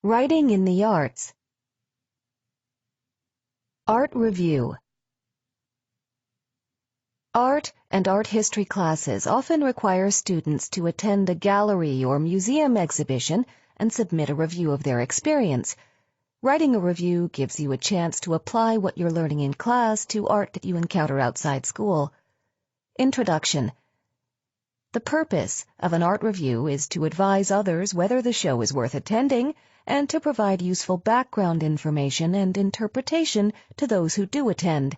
Writing in the arts. Art review. Art and art history classes often require students to attend a gallery or museum exhibition and submit a review of their experience. Writing a review gives you a chance to apply what you're learning in class to art that you encounter outside school. Introduction. The purpose of an art review is to advise others whether the show is worth attending and to provide useful background information and interpretation to those who do attend.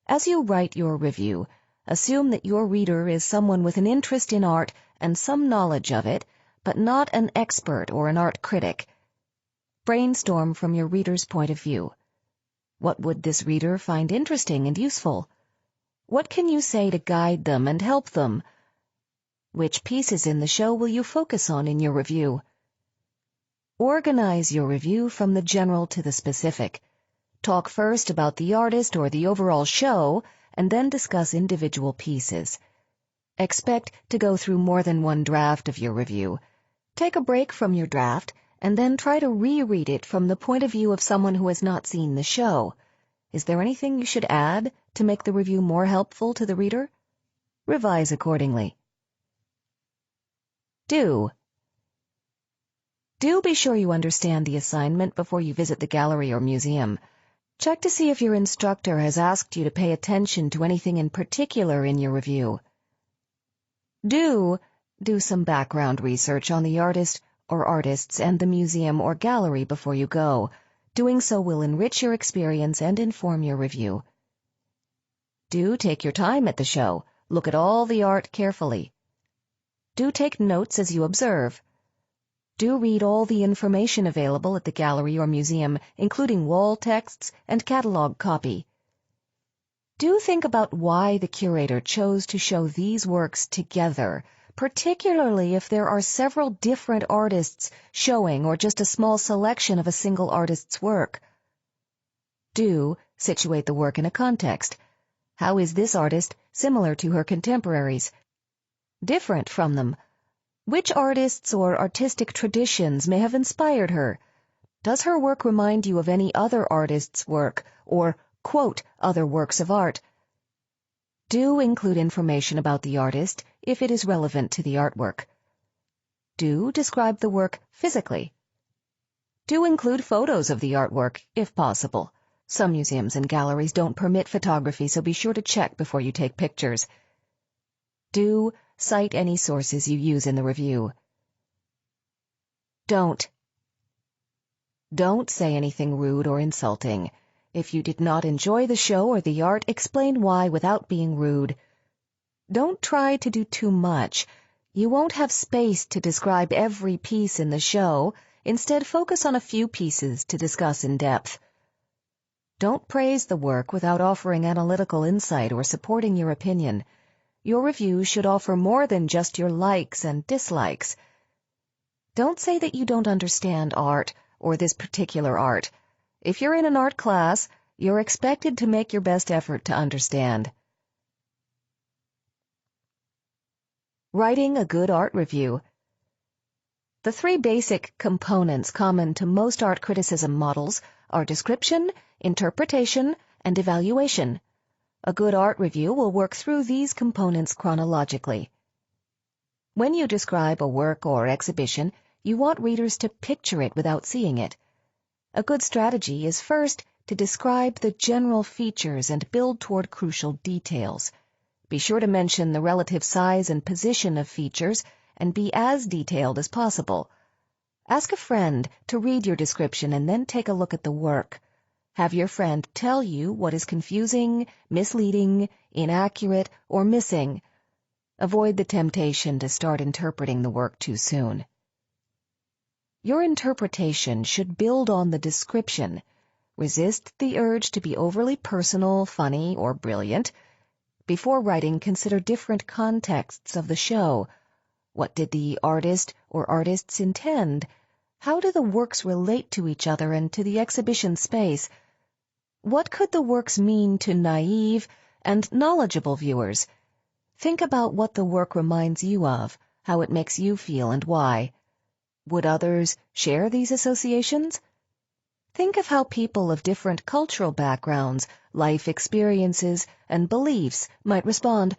As you write your review, assume that your reader is someone with an interest in art and some knowledge of it, but not an expert or an art critic. Brainstorm from your reader's point of view. What would this reader find interesting and useful? What can you say to guide them and help them? Which pieces in the show will you focus on in your review? Organize your review from the general to the specific. Talk first about the artist or the overall show, and then discuss individual pieces. Expect to go through more than one draft of your review. Take a break from your draft, and then try to reread it from the point of view of someone who has not seen the show. Is there anything you should add to make the review more helpful to the reader? Revise accordingly. Do be sure you understand the assignment before you visit the gallery or museum. Check to see if your instructor has asked you to pay attention to anything in particular in your review. Do some background research on the artist or artists and the museum or gallery before you go. Doing so will enrich your experience and inform your review. Do take your time at the show. Look at all the art carefully. Do take notes as you observe. Do read all the information available at the gallery or museum, including wall texts and catalog copy. Do think about why the curator chose to show these works together, particularly if there are several different artists showing or just a small selection of a single artist's work. Do situate the work in a context. How is this artist similar to her contemporaries? Different from them? Which artists or artistic traditions may have inspired her? Does her work remind you of any other artist's work, or quote other works of art? Do include information about the artist if it is relevant to the artwork. Do describe the work physically. Do include photos of the artwork, if possible. Some museums and galleries don't permit photography, so be sure to check before you take pictures. Do cite any sources you use in the review. Don't say anything rude or insulting. If you did not enjoy the show or the art, explain why without being rude. Don't try to do too much. You won't have space to describe every piece in the show. Instead, focus on a few pieces to discuss in depth. Don't praise the work without offering analytical insight or supporting your opinion. Your review should offer more than just your likes and dislikes. Don't say that you don't understand art or this particular art. If you're in an art class, you're expected to make your best effort to understand. Writing a good art review. The three basic components common to most art criticism models are description, interpretation, and evaluation. A good art review will work through these components chronologically. When you describe a work or exhibition, you want readers to picture it without seeing it. A good strategy is first to describe the general features and build toward crucial details. Be sure to mention the relative size and position of features and be as detailed as possible. Ask a friend to read your description and then take a look at the work. Have your friend tell you what is confusing, misleading, inaccurate, or missing. Avoid the temptation to start interpreting the work too soon. Your interpretation should build on the description. Resist the urge to be overly personal, funny, or brilliant. Before writing, consider different contexts of the show. What did the artist or artists intend? How do the works relate to each other and to the exhibition space? What could the works mean to naive and knowledgeable viewers? Think about what the work reminds you of, how it makes you feel, and why. Would others share these associations? Think of how people of different cultural backgrounds, life experiences, and beliefs might respond.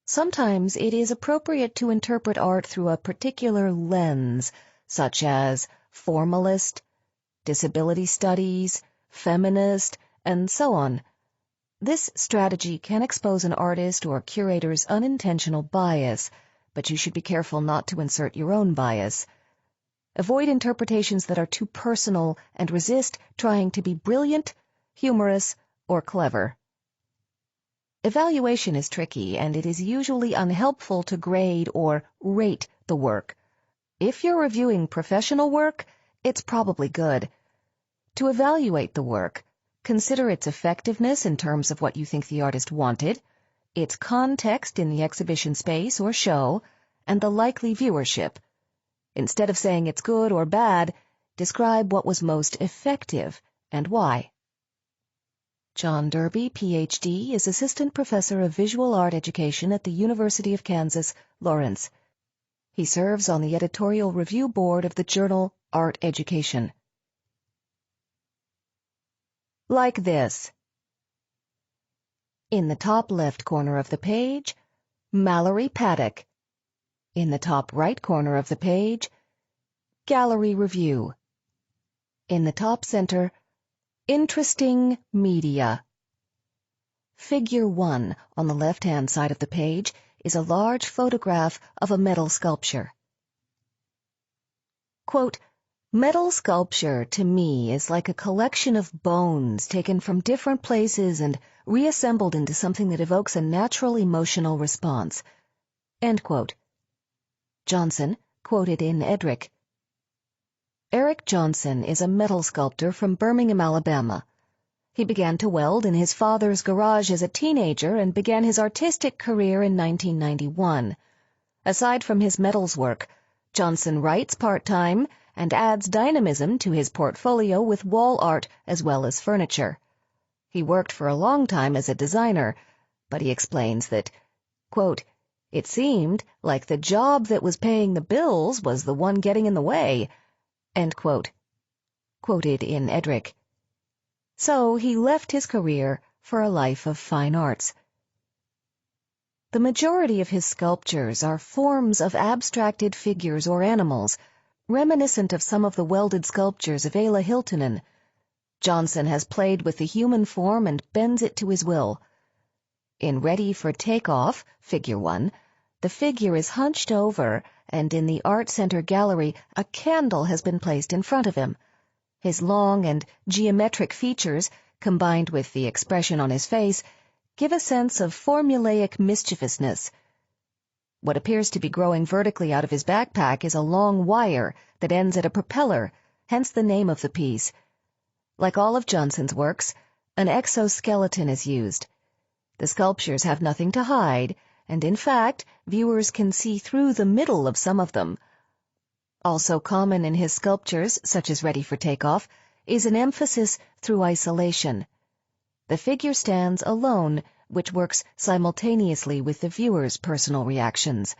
Sometimes it is appropriate to interpret art through a particular lens, such as formalist, disability studies, feminist, and so on. This strategy can expose an artist or curator's unintentional bias, but you should be careful not to insert your own bias. Avoid interpretations that are too personal and resist trying to be brilliant, humorous, or clever. Evaluation is tricky, and it is usually unhelpful to grade or rate the work. If you're reviewing professional work, it's probably good. To evaluate the work, consider its effectiveness in terms of what you think the artist wanted, its context in the exhibition space or show, and the likely viewership. Instead of saying it's good or bad, describe what was most effective and why. John Derby, Ph.D., is Assistant Professor of Visual Art Education at the University of Kansas, Lawrence. He serves on the editorial review board of the journal Art Education. Like this. In the top left corner of the page, Mallory Paddock. In the top right corner of the page, Gallery Review. In the top center, Interesting Media. Figure 1 on the left-hand side of the page is a large photograph of a metal sculpture. Quote, "Metal sculpture, to me, is like a collection of bones taken from different places and reassembled into something that evokes a natural emotional response." End quote. Johnson, quoted in Edric. Eric Johnson is a metal sculptor from Birmingham, Alabama. He began to weld in his father's garage as a teenager and began his artistic career in 1991. Aside from his metals work, Johnson writes part-time and adds dynamism to his portfolio with wall art as well as furniture. He worked for a long time as a designer, but he explains that, quote, "It seemed like the job that was paying the bills was the one getting in the way," end quote. Quoted in Edric. So he left his career for a life of fine arts. The majority of his sculptures are forms of abstracted figures or animals, reminiscent of some of the welded sculptures of Ella Hiltunen. Johnson has played with the human form and bends it to his will. In Ready for Takeoff, Figure 1, the figure is hunched over, and in the Art Center gallery, a candle has been placed in front of him. His long and geometric features, combined with the expression on his face, give a sense of formulaic mischievousness. What appears to be growing vertically out of his backpack is a long wire that ends at a propeller, hence the name of the piece. Like all of Johnson's works, an exoskeleton is used. The sculptures have nothing to hide, and in fact, viewers can see through the middle of some of them. Also common in his sculptures, such as Ready for Takeoff, is an emphasis through isolation. The figure stands alone, which works simultaneously with the viewer's personal reactions.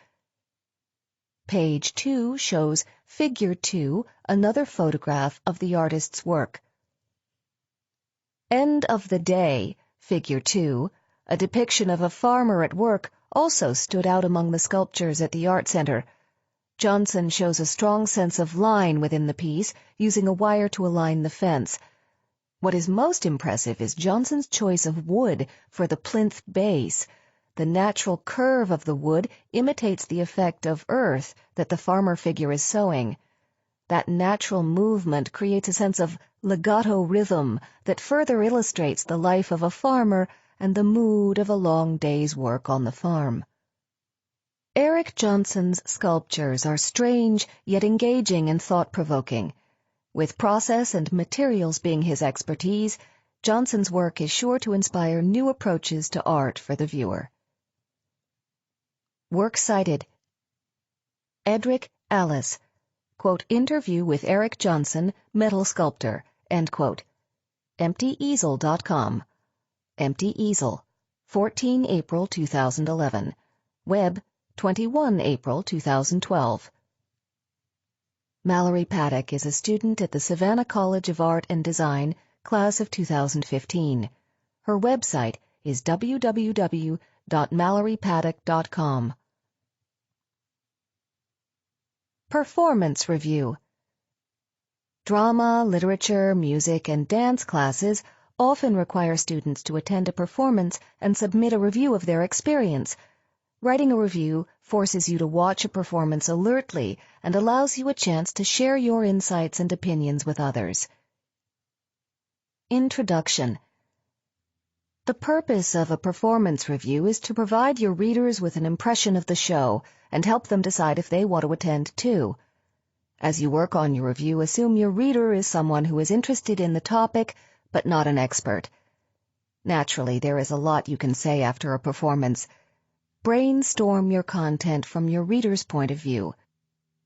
Page 2 shows Figure 2, another photograph of the artist's work. End of the Day, Figure 2, a depiction of a farmer at work, also stood out among the sculptures at the Art Center. Johnson shows a strong sense of line within the piece, using a wire to align the fence. What is most impressive is Johnson's choice of wood for the plinth base. The natural curve of the wood imitates the effect of earth that the farmer figure is sowing. That natural movement creates a sense of legato rhythm that further illustrates the life of a farmer and the mood of a long day's work on the farm. Eric Johnson's sculptures are strange yet engaging and thought-provoking. With process and materials being his expertise, Johnson's work is sure to inspire new approaches to art for the viewer. Works cited: Edric, Alice, quote, "Interview with Eric Johnson, metal sculptor," end quote. EmptyEasel.com. Empty Easel, 14 April 2011. Web, 21 April 2012. Mallory Paddock is a student at the Savannah College of Art and Design, class of 2015. Her website is www.mallorypaddock.com. Performance Review. Drama, literature, music, and dance classes often require students to attend a performance and submit a review of their experience. Writing a review forces you to watch a performance alertly and allows you a chance to share your insights and opinions with others. Introduction. The purpose of a performance review is to provide your readers with an impression of the show and help them decide if they want to attend too. As you work on your review, assume your reader is someone who is interested in the topic, but not an expert. Naturally, there is a lot you can say after a performance. Brainstorm your content from your reader's point of view.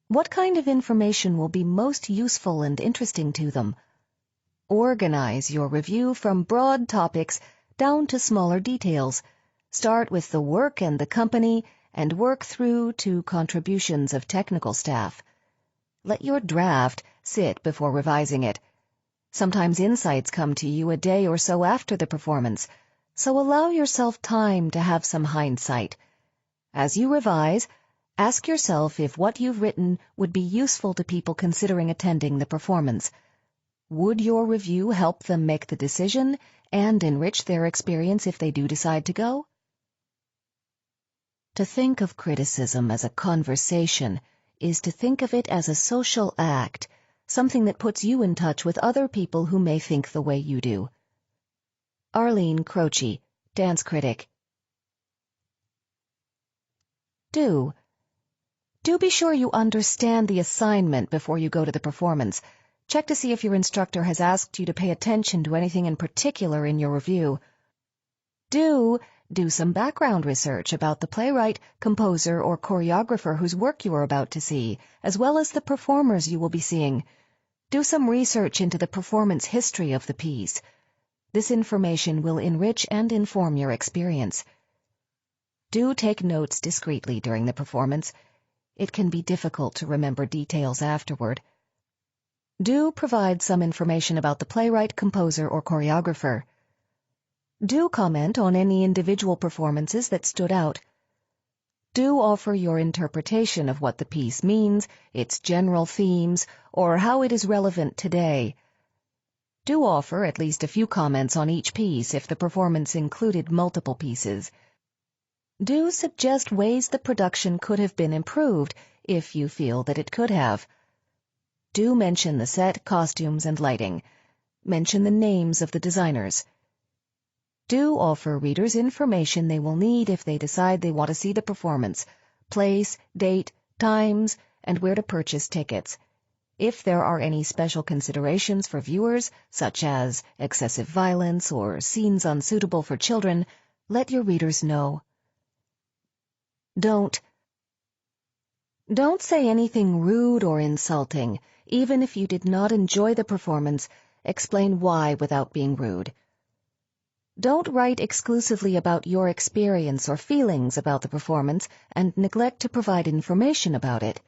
What kind of information will be most useful and interesting to them? Organize your review from broad topics down to smaller details. Start with the work and the company and work through to contributions of technical staff. Let your draft sit before revising it. Sometimes insights come to you a day or so after the performance, so allow yourself time to have some hindsight. As you revise, ask yourself if what you've written would be useful to people considering attending the performance. Would your review help them make the decision and enrich their experience if they do decide to go? To think of criticism as a conversation is to think of it as a social act, something that puts you in touch with other people who may think the way you do. Arlene Croce, dance critic. Do be sure you understand the assignment before you go to the performance. Check to see if your instructor has asked you to pay attention to anything in particular in your review. Do some background research about the playwright, composer, or choreographer whose work you are about to see, as well as the performers you will be seeing. Do some research into the performance history of the piece. This information will enrich and inform your experience. Do take notes discreetly during the performance. It can be difficult to remember details afterward. Do provide some information about the playwright, composer, or choreographer. Do comment on any individual performances that stood out. Do offer your interpretation of what the piece means, its general themes, or how it is relevant today. Do offer at least a few comments on each piece if the performance included multiple pieces. Do suggest ways the production could have been improved if you feel that it could have. Do mention the set, costumes, and lighting. Mention the names of the designers. Do offer readers information they will need if they decide they want to see the performance: place, date, times, and where to purchase tickets. If there are any special considerations for viewers, such as excessive violence or scenes unsuitable for children, let your readers know. Don't say anything rude or insulting. Even if you did not enjoy the performance, explain why without being rude. Don't write exclusively about your experience or feelings about the performance and neglect to provide information about it.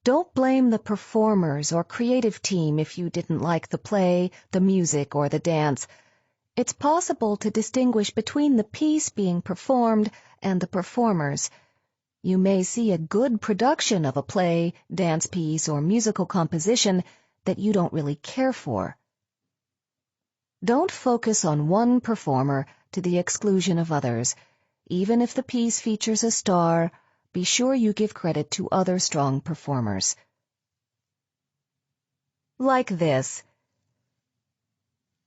Don't blame the performers or creative team if you didn't like the play, the music, or the dance. It's possible to distinguish between the piece being performed and the performers. You may see a good production of a play, dance piece, or musical composition that you don't really care for. Don't focus on one performer to the exclusion of others. Even if the piece features a star, be sure you give credit to other strong performers. Like this.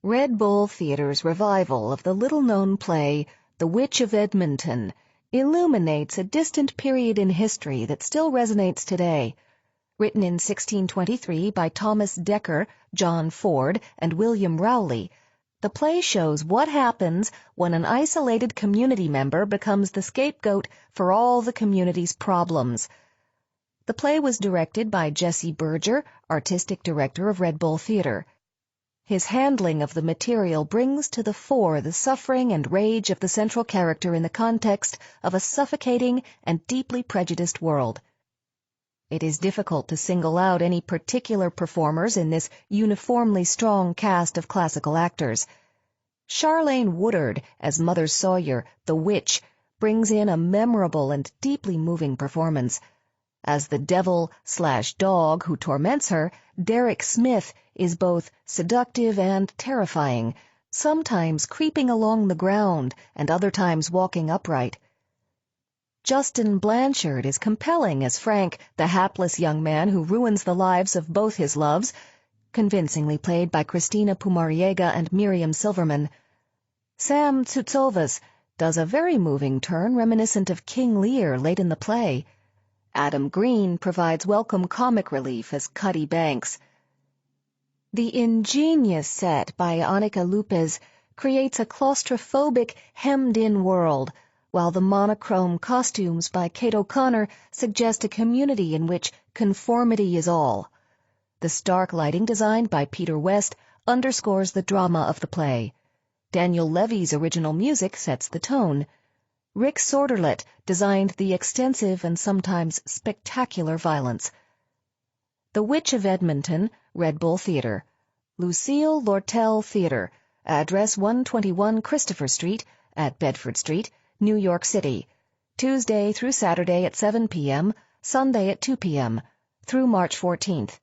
Red Bull Theatre's revival of the little-known play, The Witch of Edmonton, illuminates a distant period in history that still resonates today. Written in 1623 by Thomas Dekker, John Ford, and William Rowley, the play shows what happens when an isolated community member becomes the scapegoat for all the community's problems. The play was directed by Jesse Berger, artistic director of Red Bull Theatre. His handling of the material brings to the fore the suffering and rage of the central character in the context of a suffocating and deeply prejudiced world. It is difficult to single out any particular performers in this uniformly strong cast of classical actors. Charlene Woodard, as Mother Sawyer, the witch, brings in a memorable and deeply moving performance. As the devil/dog who torments her, Derek Smith is both seductive and terrifying, sometimes creeping along the ground and other times walking upright. Justin Blanchard is compelling as Frank, the hapless young man who ruins the lives of both his loves, convincingly played by Christina Pumariega and Miriam Silverman. Sam Tsutsovas does a very moving turn reminiscent of King Lear late in the play. Adam Green provides welcome comic relief as Cuddy Banks. The ingenious set by Annika Lupez creates a claustrophobic, hemmed-in world, while the monochrome costumes by Kate O'Connor suggest a community in which conformity is all. The stark lighting designed by Peter West underscores the drama of the play. Daniel Levy's original music sets the tone. Rick Sorderlet designed the extensive and sometimes spectacular violence. The Witch of Edmonton, Red Bull Theatre. Lucille Lortel Theatre, address 121 Christopher Street at Bedford Street, New York City, Tuesday through Saturday at 7 p.m., Sunday at 2 p.m., through March 14th.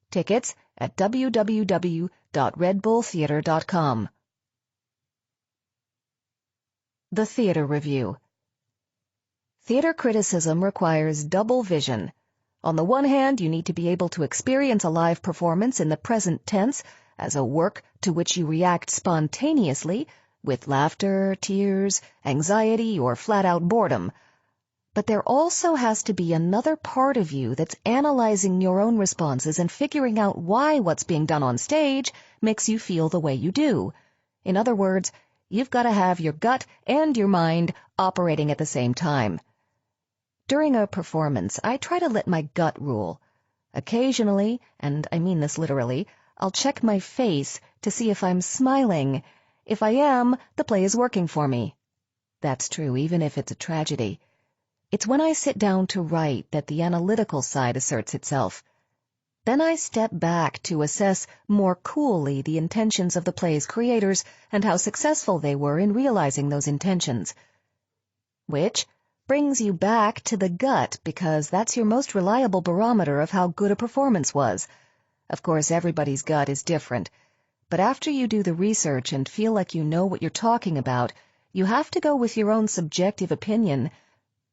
Tickets at www.redbulltheater.com. The Theater Review. Theater criticism requires double vision. On the one hand, you need to be able to experience a live performance in the present tense as a work to which you react spontaneously, with laughter, tears, anxiety, or flat-out boredom. But there also has to be another part of you that's analyzing your own responses and figuring out why what's being done on stage makes you feel the way you do. In other words, you've got to have your gut and your mind operating at the same time. During a performance, I try to let my gut rule. Occasionally, and I mean this literally, I'll check my face to see if I'm smiling. If I am, the play is working for me. That's true, even if it's a tragedy. It's when I sit down to write that the analytical side asserts itself. Then I step back to assess more coolly the intentions of the play's creators and how successful they were in realizing those intentions. Which brings you back to the gut, because that's your most reliable barometer of how good a performance was. Of course, everybody's gut is different. But after you do the research and feel like you know what you're talking about, you have to go with your own subjective opinion.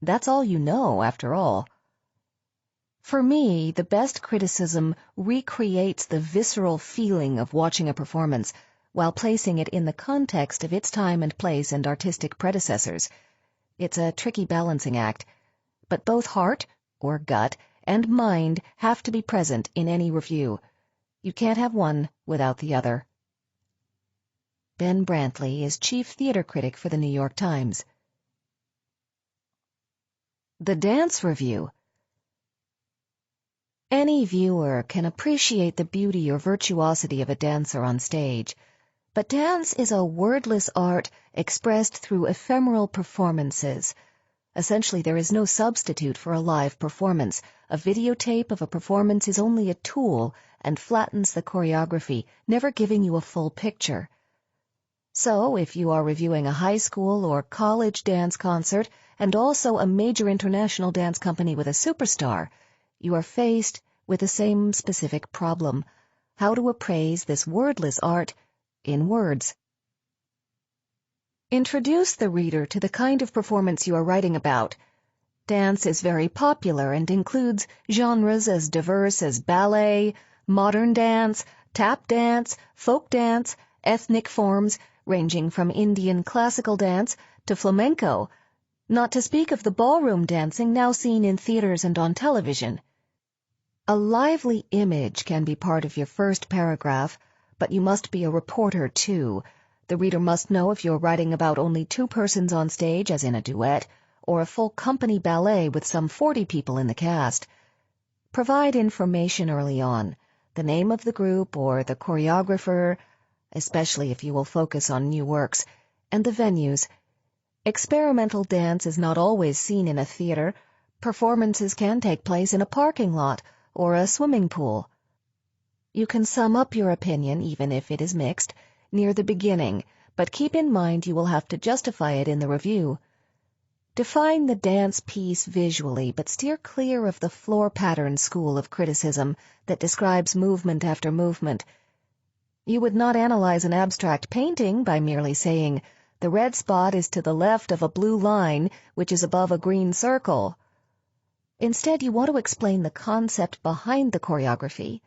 That's all you know, after all. For me, the best criticism recreates the visceral feeling of watching a performance while placing it in the context of its time and place and artistic predecessors. It's a tricky balancing act, but both heart, or gut, and mind have to be present in any review. You can't have one without the other. Ben Brantley is chief theater critic for the New York Times. The Dance Review. Any viewer can appreciate the beauty or virtuosity of a dancer on stage, but dance is a wordless art expressed through ephemeral performances. Essentially, there is no substitute for a live performance. A videotape of a performance is only a tool and flattens the choreography, never giving you a full picture. So, if you are reviewing a high school or college dance concert and also a major international dance company with a superstar, you are faced with the same specific problem: how to appraise this wordless art in words. Introduce the reader to the kind of performance you are writing about. Dance is very popular and includes genres as diverse as ballet, modern dance, tap dance, folk dance, ethnic forms ranging from Indian classical dance to flamenco, not to speak of the ballroom dancing now seen in theaters and on television. A lively image can be part of your first paragraph, but you must be a reporter too. The reader must know if you're writing about only two persons on stage, as in a duet, or a full company ballet with some 40 people in the cast. Provide information early on, the name of the group or the choreographer, especially if you will focus on new works, and the venues. Experimental dance is not always seen in a theater, Performances can take place in a parking lot or a swimming pool. You can sum up your opinion, even if it is mixed, near the beginning, but keep in mind you will have to justify it in the review. Define the dance piece visually, but steer clear of the floor pattern school of criticism that describes movement after movement. You would not analyze an abstract painting by merely saying, "The red spot is to the left of a blue line, which is above a green circle." Instead, you want to explain the concept behind the choreography.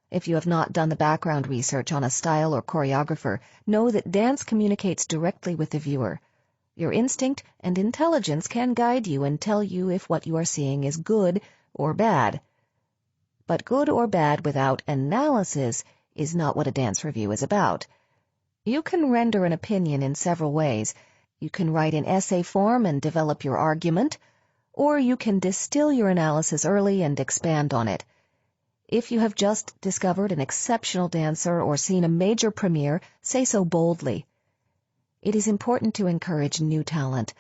If you have not done the background research on a style or choreographer, know that dance communicates directly with the viewer. Your instinct and intelligence can guide you and tell you if what you are seeing is good or bad. But good or bad without analysis is not what a dance review is about. You can render an opinion in several ways. You can write in essay form and develop your argument, or you can distill your analysis early and expand on it. If you have just discovered an exceptional dancer or seen a major premiere, say so boldly. It is important to encourage new talent.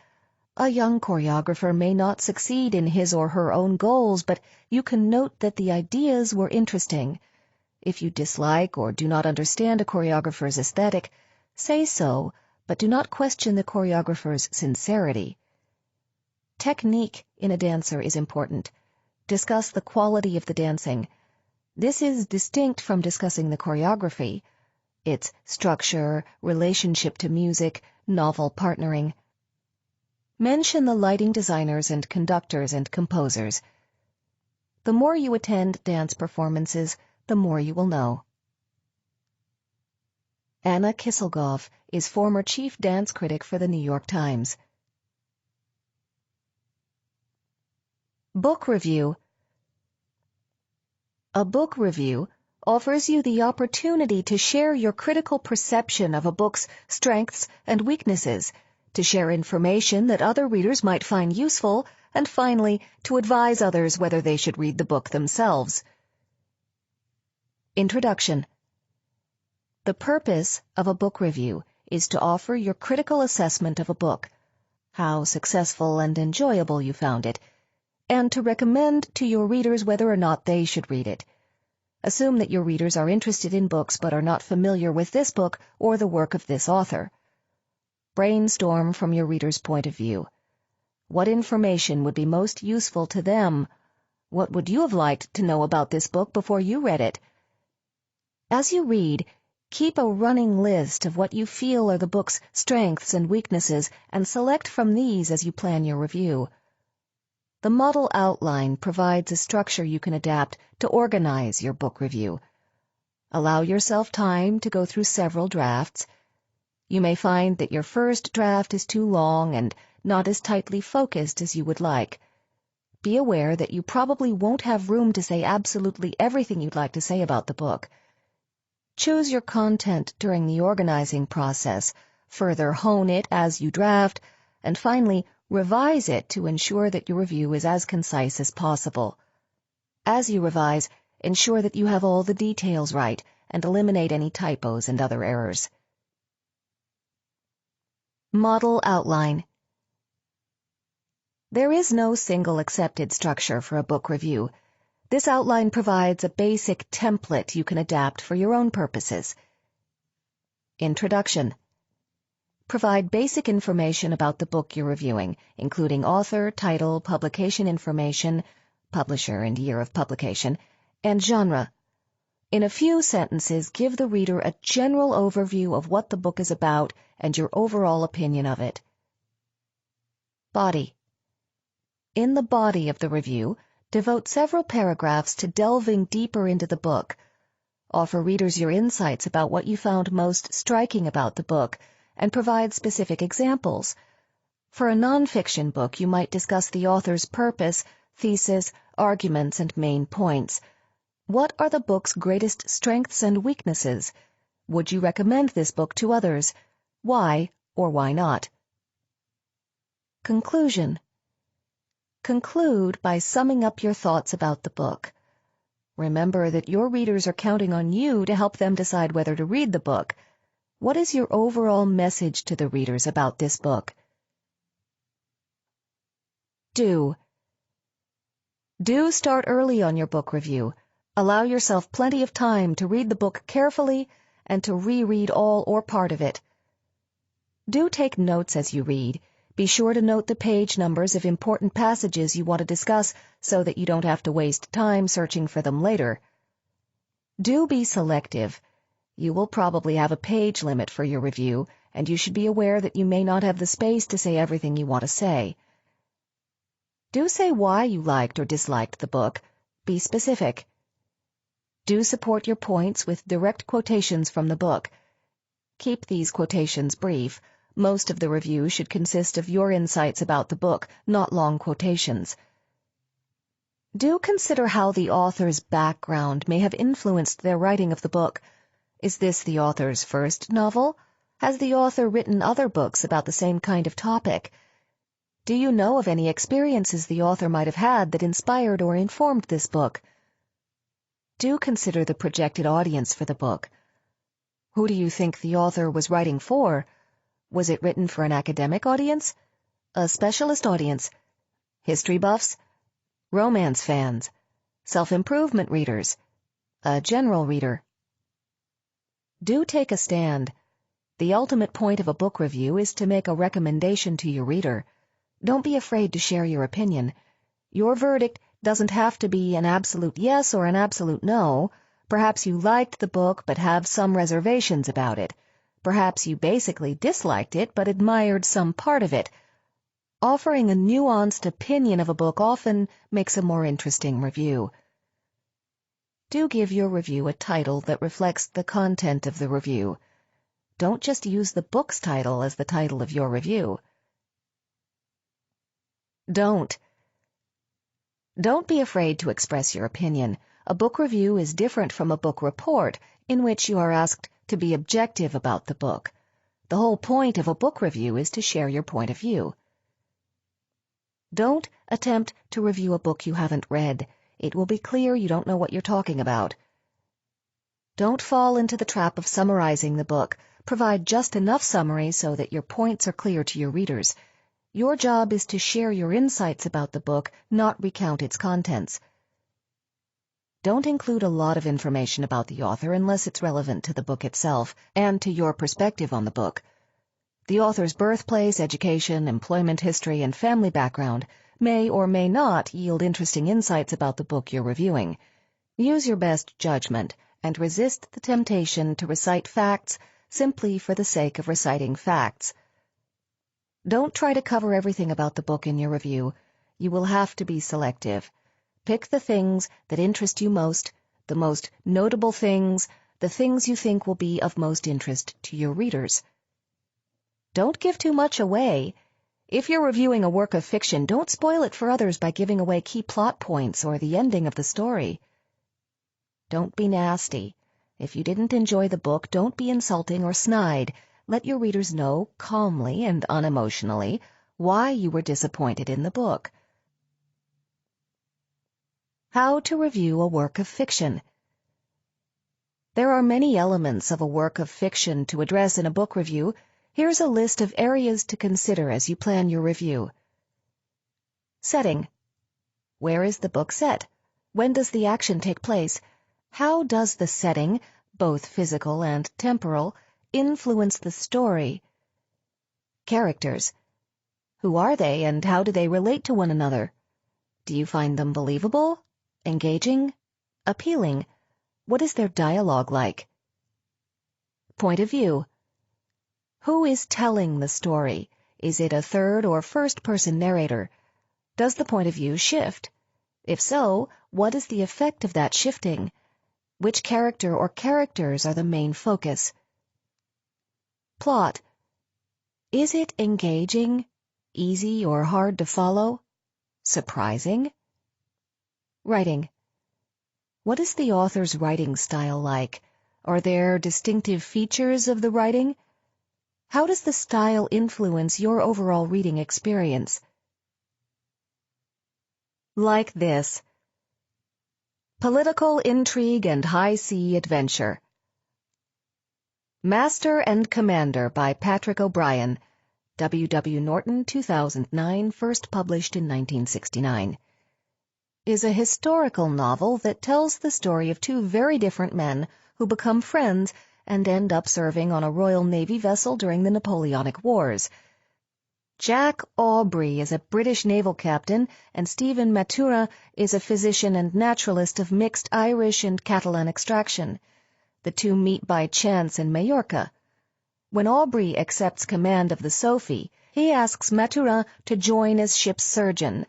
A young choreographer may not succeed in his or her own goals, but you can note that the ideas were interesting. If you dislike or do not understand a choreographer's aesthetic, say so, but do not question the choreographer's sincerity. Technique in a dancer is important. Discuss the quality of the dancing. This is distinct from discussing the choreography, its structure, relationship to music, novel partnering. Mention the lighting designers and conductors and composers. The more you attend dance performances, the more you will know. Anna Kisselgoff is former chief dance critic for the New York Times. Book review. A book review offers you the opportunity to share your critical perception of a book's strengths and weaknesses, to share information that other readers might find useful, and finally, to advise others whether they should read the book themselves. Introduction. The purpose of a book review is to offer your critical assessment of a book, how successful and enjoyable you found it, and to recommend to your readers whether or not they should read it. Assume that your readers are interested in books but are not familiar with this book or the work of this author. Brainstorm from your reader's point of view. What information would be most useful to them? What would you have liked to know about this book before you read it? As you read, keep a running list of what you feel are the book's strengths and weaknesses and select from these as you plan your review. The model outline provides a structure you can adapt to organize your book review. Allow yourself time to go through several drafts. You may find that your first draft is too long and not as tightly focused as you would like. Be aware that you probably won't have room to say absolutely everything you'd like to say about the book. Choose your content during the organizing process, further hone it as you draft, and finally, revise it to ensure that your review is as concise as possible. As you revise, ensure that you have all the details right and eliminate any typos and other errors. Model outline. There is no single accepted structure for a book review. This outline provides a basic template you can adapt for your own purposes. Introduction. Provide basic information about the book you're reviewing, including author, title, publication information, publisher and year of publication, and genre. In a few sentences, give the reader a general overview of what the book is about and your overall opinion of it. Body. In the body of the review, devote several paragraphs to delving deeper into the book. Offer readers your insights about what you found most striking about the book, and provide specific examples. For a nonfiction book, you might discuss the author's purpose, thesis, arguments, and main points. What are the book's greatest strengths and weaknesses? Would you recommend this book to others? Why or why not? Conclusion. Conclude by summing up your thoughts about the book. Remember that your readers are counting on you to help them decide whether to read the book. What is your overall message to the readers about this book? Do. Do start early on your book review. Allow yourself plenty of time to read the book carefully and to reread all or part of it. Do take notes as you read. Be sure to note the page numbers of important passages you want to discuss so that you don't have to waste time searching for them later. Do be selective. You will probably have a page limit for your review, and you should be aware that you may not have the space to say everything you want to say. Do say why you liked or disliked the book. Be specific. Do support your points with direct quotations from the book. Keep these quotations brief. Most of the review should consist of your insights about the book, not long quotations. Do consider how the author's background may have influenced their writing of the book. Is this the author's first novel? Has the author written other books about the same kind of topic? Do you know of any experiences the author might have had that inspired or informed this book? Do consider the projected audience for the book. Who do you think the author was writing for? Was it written for an academic audience? A specialist audience? History buffs? Romance fans? Self-improvement readers? A general reader? Do take a stand. The ultimate point of a book review is to make a recommendation to your reader. Don't be afraid to share your opinion. Your verdict doesn't have to be an absolute yes or an absolute no. Perhaps you liked the book but have some reservations about it. Perhaps you basically disliked it but admired some part of it. Offering a nuanced opinion of a book often makes a more interesting review. Do give your review a title that reflects the content of the review. Don't just use the book's title as the title of your review. Don't be afraid to express your opinion. A book review is different from a book report, in which you are asked to be objective about the book. The whole point of a book review is to share your point of view. Don't attempt to review a book you haven't read. It will be clear you don't know what you're talking about. Don't fall into the trap of summarizing the book. Provide just enough summary so that your points are clear to your readers. Your job is to share your insights about the book, not recount its contents. Don't include a lot of information about the author unless it's relevant to the book itself and to your perspective on the book. The author's birthplace, education, employment history, and family background may or may not yield interesting insights about the book you're reviewing. Use your best judgment and resist the temptation to recite facts simply for the sake of reciting facts. Don't try to cover everything about the book in your review. You will have to be selective. Pick the things that interest you most, the most notable things, the things you think will be of most interest to your readers. Don't give too much away. If you're reviewing a work of fiction, don't spoil it for others by giving away key plot points or the ending of the story. Don't be nasty. If you didn't enjoy the book, don't be insulting or snide. Let your readers know, calmly and unemotionally, why you were disappointed in the book. How to review a work of fiction. There are many elements of a work of fiction to address in a book review. Here's a list of areas to consider as you plan your review. Setting. Where is the book set? When does the action take place? How does the setting, both physical and temporal, influence the story? Characters. Who are they and how do they relate to one another? Do you find them believable, engaging, appealing? What is their dialogue like? Point of view. Who is telling the story? Is it a third or first-person narrator? Does the point of view shift? If so, what is the effect of that shifting? Which character or characters are the main focus? Plot. Is it engaging, easy or hard to follow? Surprising? Writing. What is the author's writing style like? Are there distinctive features of the writing? How does the style influence your overall reading experience? Like this. Political intrigue and high-sea adventure. Master and Commander by Patrick O'Brien. W. W. Norton, 2009, first published in 1969. is a historical novel that tells the story of two very different men who become friends and end up serving on a Royal Navy vessel during the Napoleonic Wars. Jack Aubrey is a British naval captain, and Stephen Matura is a physician and naturalist of mixed Irish and Catalan extraction. The two meet by chance in Majorca. When Aubrey accepts command of the Sophie, he asks Matura to join as ship's surgeon.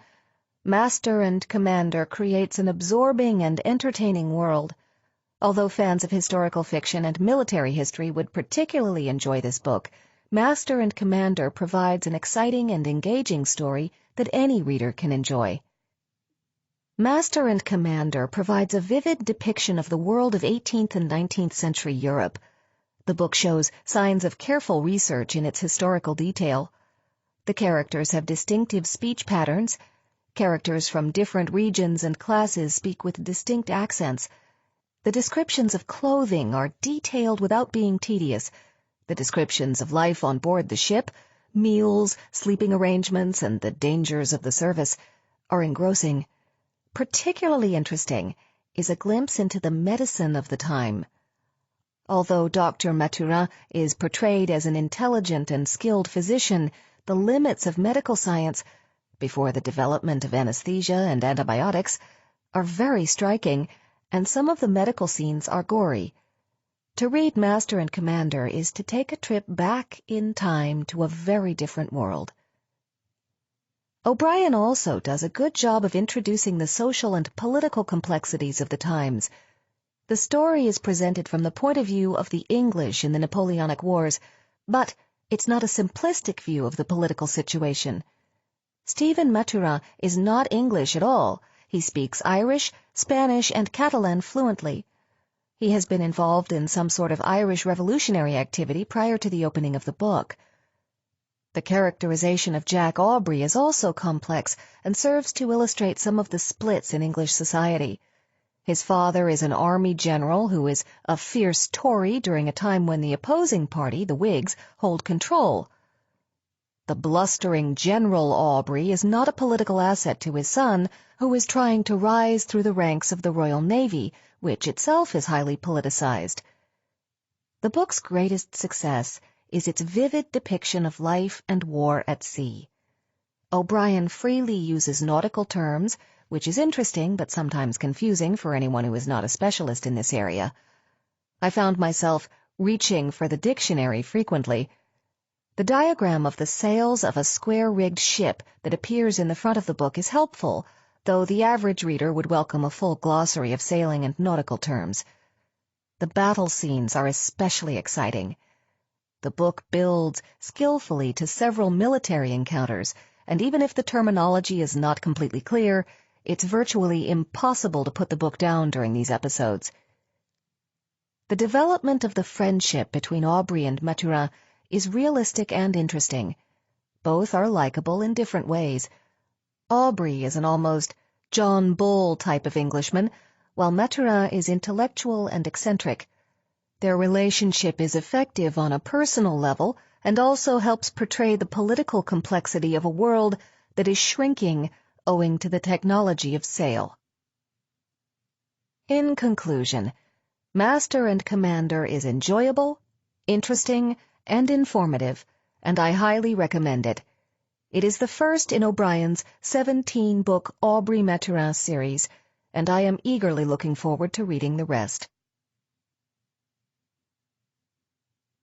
Master and Commander creates an absorbing and entertaining world. Although fans of historical fiction and military history would particularly enjoy this book, Master and Commander provides an exciting and engaging story that any reader can enjoy. Master and Commander provides a vivid depiction of the world of 18th and 19th century Europe. The book shows signs of careful research in its historical detail. The characters have distinctive speech patterns. Characters from different regions and classes speak with distinct accents. The descriptions of clothing are detailed without being tedious. The descriptions of life on board the ship, meals, sleeping arrangements, and the dangers of the service are engrossing. Particularly interesting is a glimpse into the medicine of the time. Although Dr. Matura is portrayed as an intelligent and skilled physician, the limits of medical science, before the development of anesthesia and antibiotics, are very striking, and some of the medical scenes are gory. To read Master and Commander is to take a trip back in time to a very different world. O'Brien also does a good job of introducing the social and political complexities of the times. The story is presented from the point of view of the English in the Napoleonic Wars, but it's not a simplistic view of the political situation. Stephen Matura is not English at all. He speaks Irish, Spanish, and Catalan fluently. He has been involved in some sort of Irish revolutionary activity prior to the opening of the book. The characterization of Jack Aubrey is also complex and serves to illustrate some of the splits in English society. His father is an army general who is a fierce Tory during a time when the opposing party, the Whigs, hold control. The blustering General Aubrey is not a political asset to his son, who is trying to rise through the ranks of the Royal Navy, which itself is highly politicized. The book's greatest success is its vivid depiction of life and war at sea. O'Brien freely uses nautical terms, which is interesting but sometimes confusing for anyone who is not a specialist in this area. I found myself reaching for the dictionary frequently. The diagram of the sails of a square-rigged ship that appears in the front of the book is helpful, though the average reader would welcome a full glossary of sailing and nautical terms. The battle scenes are especially exciting. The book builds skillfully to several military encounters, and even if the terminology is not completely clear, it's virtually impossible to put the book down during these episodes. The development of the friendship between Aubrey and Matura is realistic and interesting. Both are likable in different ways. Aubrey is an almost John Bull type of Englishman, while Matura is intellectual and eccentric. Their relationship is effective on a personal level and also helps portray the political complexity of a world that is shrinking owing to the technology of sail. In conclusion, Master and Commander is enjoyable, interesting, and informative, and I highly recommend it. It is the first in O'Brien's 17-book Aubrey Maturin series, and I am eagerly looking forward to reading the rest.